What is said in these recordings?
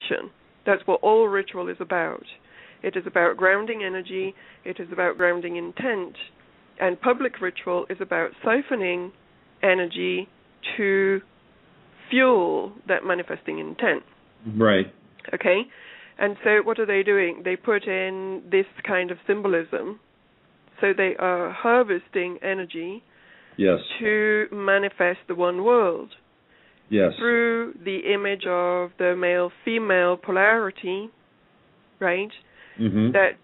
intention. That's what all ritual is about. It is about grounding energy. It is about grounding intent. And public ritual is about siphoning energy to fuel that manifesting intent. Right. Okay? And so what are they doing? They put in this kind of symbolism. So they are harvesting energy to manifest the one world. Yes. Through the image of the male-female polarity, right? Mm-hmm. That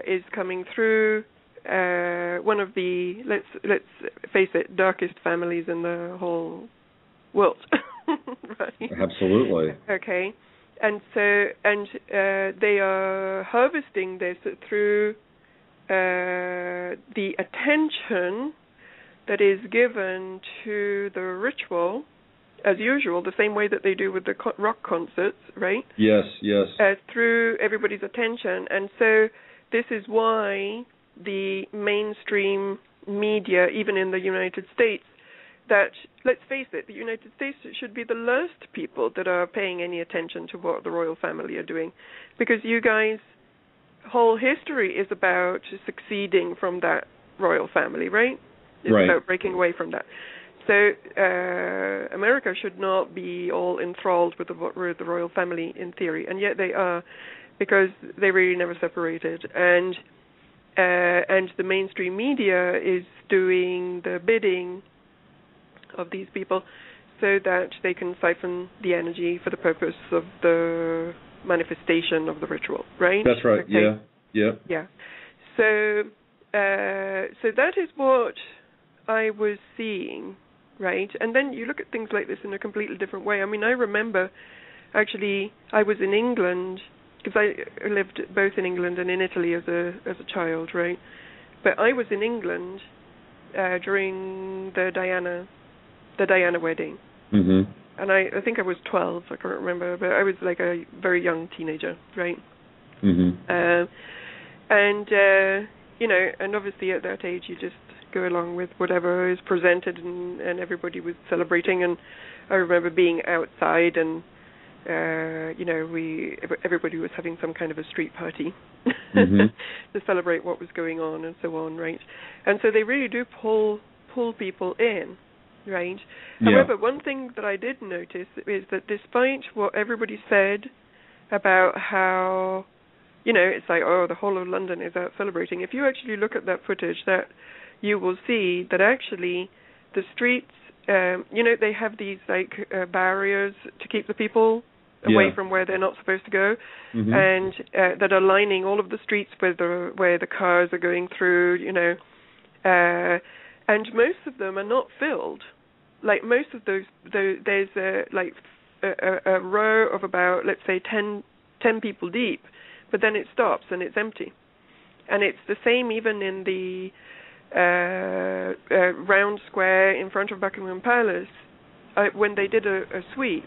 is coming through one of the, let's face it, darkest families in the whole world. Right? Absolutely. Okay. And so, they are harvesting this through the attention that is given to the ritual, as usual, the same way that they do with the rock concerts, right? Yes, yes. Through everybody's attention. And so this is why the mainstream media, even in the United States, that, let's face it, the United States should be the last people that are paying any attention to what the royal family are doing. Because you guys, whole history is about succeeding from that royal family, right? It's about breaking away from that. So America should not be all enthralled with the royal family in theory, and yet they are, because they really never separated. And the mainstream media is doing the bidding of these people so that they can siphon the energy for the purpose of the manifestation of the ritual, right? That's right. Okay. Yeah. So that is what I was seeing, right? And then you look at things like this in a completely different way. I mean, I remember, actually, I was in England, because I lived both in England and in Italy as a child, right? But I was in England during the Diana wedding. Mm-hmm. And I think I was 12, I can't remember, but I was like a very young teenager, right? Mm-hmm. And obviously at that age you just go along with whatever is presented, and everybody was celebrating. And I remember being outside, and everybody was having some kind of a street party to celebrate what was going on and so on, right? And so they really do pull people in, right? Yeah. However, one thing that I did notice is that despite what everybody said about how, it's like, oh, the whole of London is out celebrating, if you actually look at that footage, that you will see that actually the streets, they have these like barriers to keep the people away from where they're not supposed to go, and that are lining all of the streets where the cars are going through, and most of them are not filled. Like most of those there's a row of about, let's say, 10 people deep, but then it stops and it's empty. And it's the same even in the round square in front of Buckingham Palace. When they did a sweep,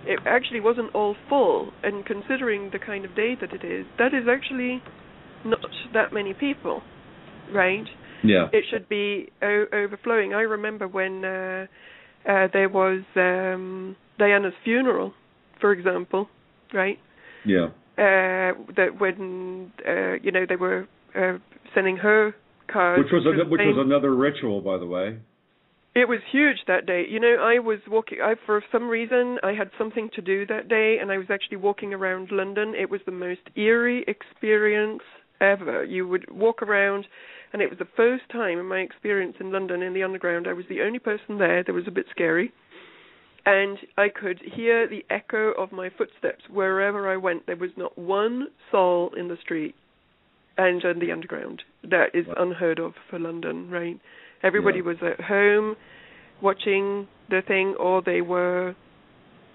it actually wasn't all full, and considering the kind of day that it is, that is actually not that many people, right? Yeah. It should be overflowing. I remember when there was Diana's funeral, for example, right? Yeah. That when they were sending her cars, which was another ritual, by the way. It was huge that day. I was walking. For some reason, I had something to do that day, and I was actually walking around London. It was the most eerie experience ever. You would walk around, and it was the first time in my experience in London in the Underground. I was the only person there. That was a bit scary. And I could hear the echo of my footsteps wherever I went. There was not one soul in the street and in the Underground. That is unheard of for London, right? Everybody was at home watching the thing, or they were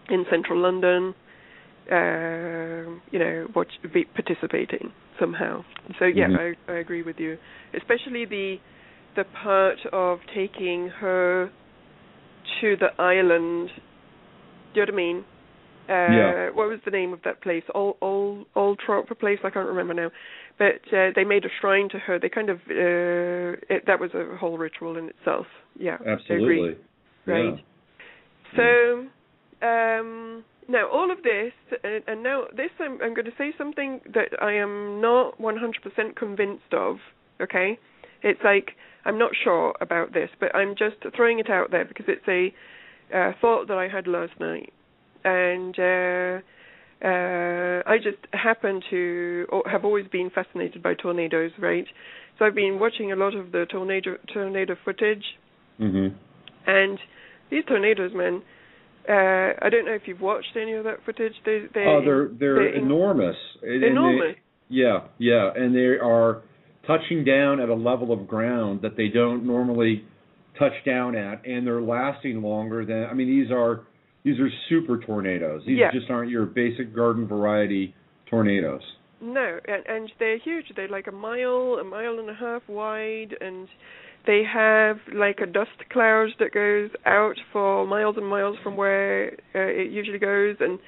in central London, participating somehow. So, I agree with you. Especially the part of taking her to the island. Do you know what I mean? What was the name of that place? Old Troper place? I can't remember now. But they made a shrine to her. They kind of that was a whole ritual in itself. Yeah, absolutely. Right. Yeah. So Now, all of this, and now this, I'm going to say something that I am not 100% convinced of, okay? It's like, I'm not sure about this, but I'm just throwing it out there because it's a thought that I had last night. And I just happen to have always been fascinated by tornadoes, right? So I've been watching a lot of the tornado footage. Mm-hmm. And these tornadoes, man, I don't know if you've watched any of that footage. They're enormous. Enormous. Yeah, and they are touching down at a level of ground that they don't normally touch down at, and they're lasting longer than. I mean, these are super tornadoes. These just aren't your basic garden variety tornadoes. No, and they're huge. They're like a mile and a half wide, and they have like a dust cloud that goes out for miles and miles from where it usually goes, and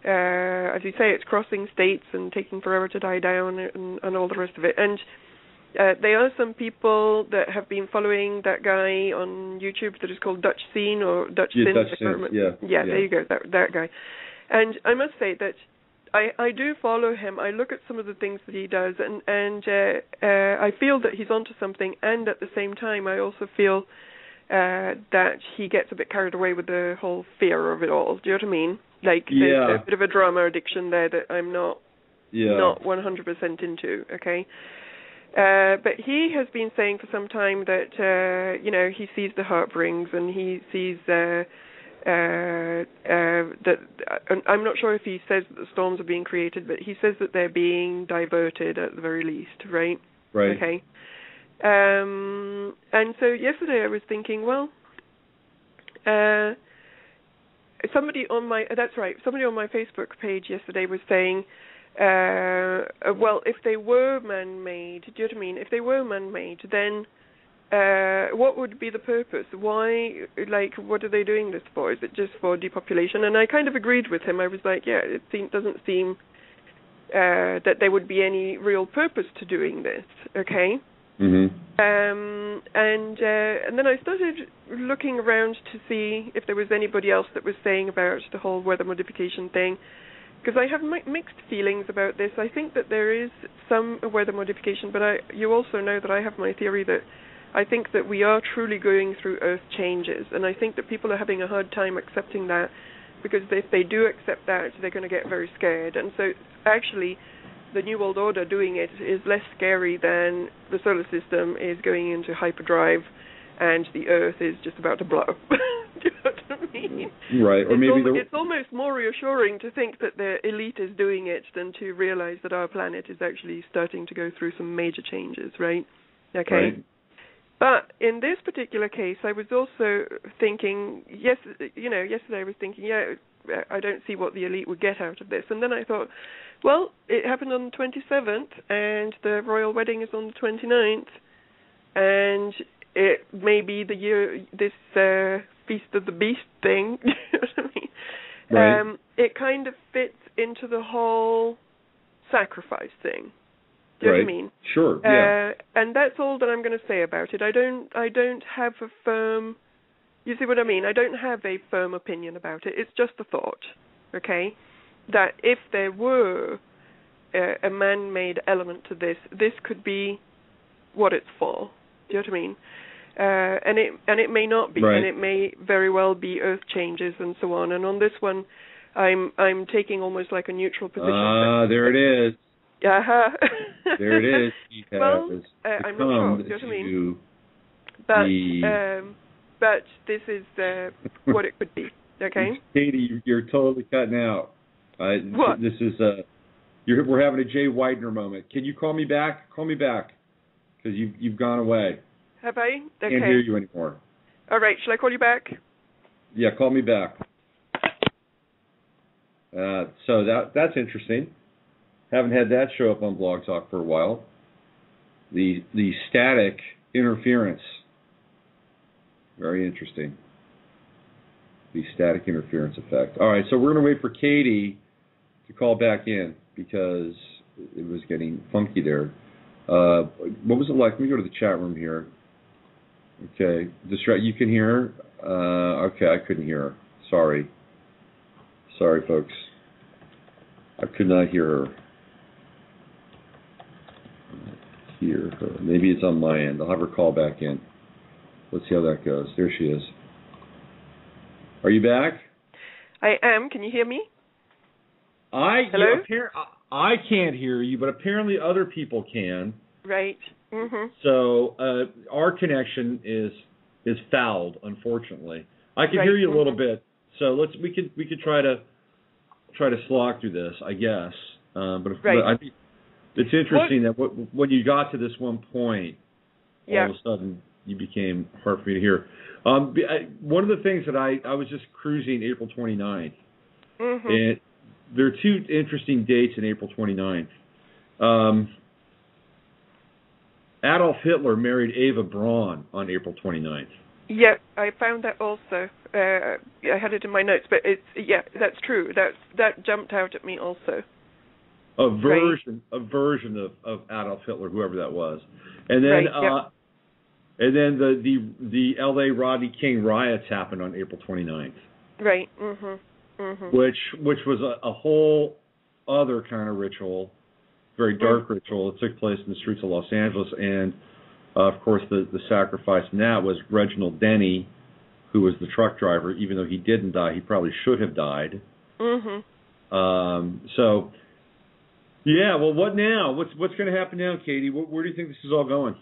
as you say, it's crossing states and taking forever to die down and all the rest of it. And there are some people that have been following that guy on YouTube that is called Dutch Scene or Dutch Sin. Dutch Sin. Yeah, there you go, that guy. And I must say that I do follow him. I look at some of the things that he does, and I feel that he's onto something. And at the same time, I also feel that he gets a bit carried away with the whole fear of it all. Do you know what I mean? Like there's a bit of a drama addiction there that I'm not 100% into. Okay. But he has been saying for some time that he sees the heart rings, and he sees that I'm not sure if he says that the storms are being created, but he says that they're being diverted at the very least, right? Right. Okay. And so yesterday I was thinking, well, somebody on my Facebook page yesterday was saying, well, if they were man-made, do you know what I mean? If they were man-made, then what would be the purpose? Why, what are they doing this for? Is it just for depopulation? And I kind of agreed with him. I was like, yeah, doesn't seem that there would be any real purpose to doing this, okay? Mm-hmm. And then I started looking around to see if there was anybody else that was saying about the whole weather modification thing, because I have mixed feelings about this. I think that there is some weather modification, but you also know that I have my theory that I think that we are truly going through Earth changes, and I think that people are having a hard time accepting that, because if they do accept that, they're going to get very scared. And so actually the New World Order doing it is less scary than the solar system is going into hyperdrive and the Earth is just about to blow. Do you know what I mean? Right. Or it's almost more reassuring to think that the elite is doing it than to realize that our planet is actually starting to go through some major changes, right? Okay. Right. But in this particular case, I was also thinking, yesterday I was thinking, I don't see what the elite would get out of this. And then I thought, well, it happened on the 27th, and the royal wedding is on the 29th, and it may be the year, this Feast of the Beast thing, you know what I mean? Right. It kind of fits into the whole sacrifice thing. Do you know what I mean? Sure, yeah. And that's all that I'm going to say about it. I don't have a firm, you see what I mean? I don't have a firm opinion about it. It's just a thought, okay? That if there were a man-made element to this, this could be what it's for. Do you know what I mean? And it may not be, right. And it may very well be Earth changes and so on. And on this one, I'm taking almost like a neutral position. There it is. Uh-huh. There it is. Well, I'm not sure. Do you know what I mean? But this is what it could be. Okay. Katie, you're totally cutting out. What? This is we're having a Jay Widener moment. Can you call me back? Call me back, because you've gone away. Have I? Okay. Can't hear you anymore. All right. Shall I call you back? Yeah, call me back. So that's interesting. Haven't had that show up on Blog Talk for a while. The static interference. Very interesting. The static interference effect. All right, so we're going to wait for Katie to call back in because it was getting funky there. What was it like? Let me go to the chat room here. Okay, you can hear her? Okay, I couldn't hear her. Sorry. Sorry, folks. I could not hear her. Hear her. Maybe it's on my end. I'll have her call back in. Let's see how that goes. There she is. Are you back? I am. Can you hear me? Hello? I can't hear you, but apparently other people can. Right. Mm-hmm. So our connection is fouled, unfortunately. I can hear you a little bit, so we could try to slog through this, I guess. But I think it's interesting that when you got to this one point, all of a sudden you became hard for me to hear. One of the things that I was just cruising April 29th, and there are two interesting dates in April 29th. Adolf Hitler married Eva Braun on April 29th. Yeah, I found that also. I had it in my notes, but that's true. That jumped out at me also. A version of Adolf Hitler, whoever that was, and then and then the L.A. Rodney King riots happened on April 29th. Right. Which was a whole other kind of ritual, very dark ritual that took place in the streets of Los Angeles, and of course the sacrifice in that was Reginald Denny, who was the truck driver. Even though he didn't die, he probably should have died. So, yeah. Well, what now? What's going to happen now, Katie? Where do you think this is all going?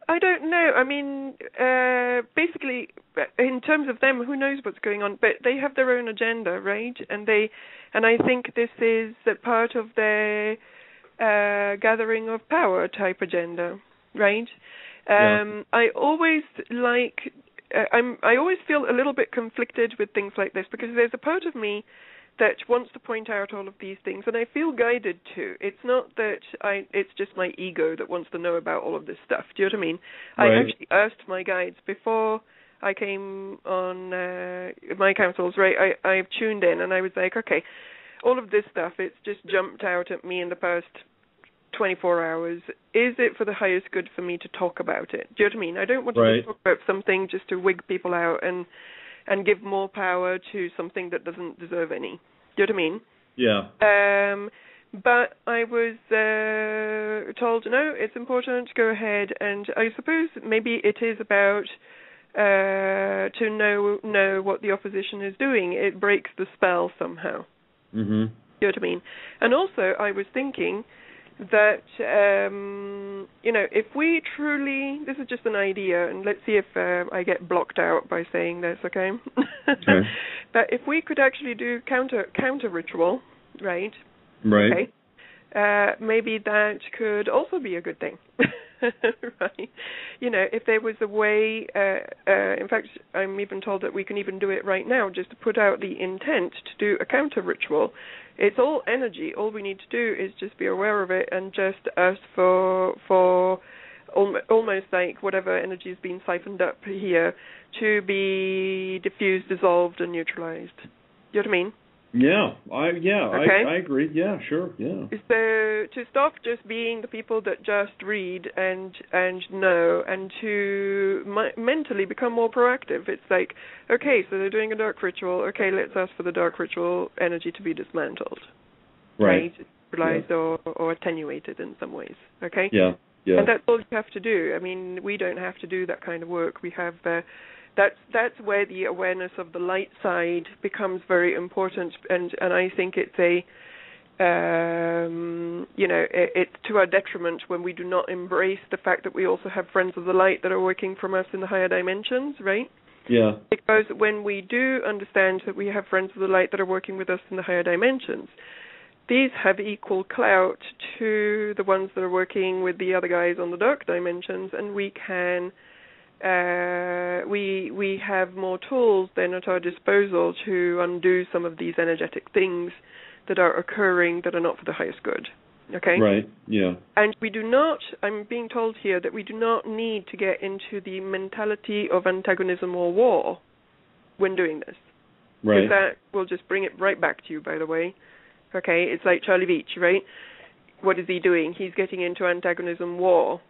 I don't know. I mean, basically, in terms of them, who knows what's going on? But they have their own agenda, right? And I think this is a part of their gathering of power type agenda, right? I always I always feel a little bit conflicted with things like this, because there's a part of me that wants to point out all of these things, and I feel guided to. It's not that it's just my ego that wants to know about all of this stuff. Do you know what I mean? Right. I actually asked my guides before I came on my councils, right? I've tuned in, and I was like, okay, all of this stuff, it's just jumped out at me in the past 24 hours. Is it for the highest good for me to talk about it? Do you know what I mean? I don't want to just talk about something just to wig people out and give more power to something that doesn't deserve any. Do you know what I mean? Yeah. But I was told, no, it's important, go ahead. And I suppose maybe it is about to know what the opposition is doing. It breaks the spell somehow. Do you know what I mean? And also, I was thinking that, if we truly, this is just an idea, and let's see if I get blocked out by saying this, okay? But if we could actually do counter ritual, right? Right. Okay. Maybe that could also be a good thing, right? If there was a way, in fact, I'm even told that we can even do it right now, just to put out the intent to do a counter ritual. It's all energy. All we need to do is just be aware of it and just ask for almost like whatever energy is being siphoned up here to be diffused, dissolved, and neutralized. Do you know what I mean? I agree. Yeah, sure. Yeah. So to stop just being the people that just read and know, and to mentally become more proactive. It's like, okay, so they're doing a dark ritual. Okay, let's ask for the dark ritual energy to be dismantled, right? Neutralized or attenuated in some ways. Okay. Yeah. Yeah. And that's all you have to do. I mean, we don't have to do that kind of work. We have. That's where the awareness of the light side becomes very important, and I think it's it's to our detriment when we do not embrace the fact that we also have friends of the light that are working from us in the higher dimensions, right? Yeah. Because when we do understand that we have friends of the light that are working with us in the higher dimensions, these have equal clout to the ones that are working with the other guys on the dark dimensions, and we can. We have more tools then at our disposal to undo some of these energetic things that are occurring that are not for the highest good. Okay? Right, yeah. And we do not, I'm being told here that we do not need to get into the mentality of antagonism or war when doing this. Right. Because that will just bring it right back to you, by the way. Okay? It's like Charlie Veitch, right? What is he doing? He's getting into antagonism war.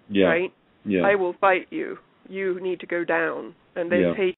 Yeah. Right? Yeah. I will fight you. You need to go down, and there's hate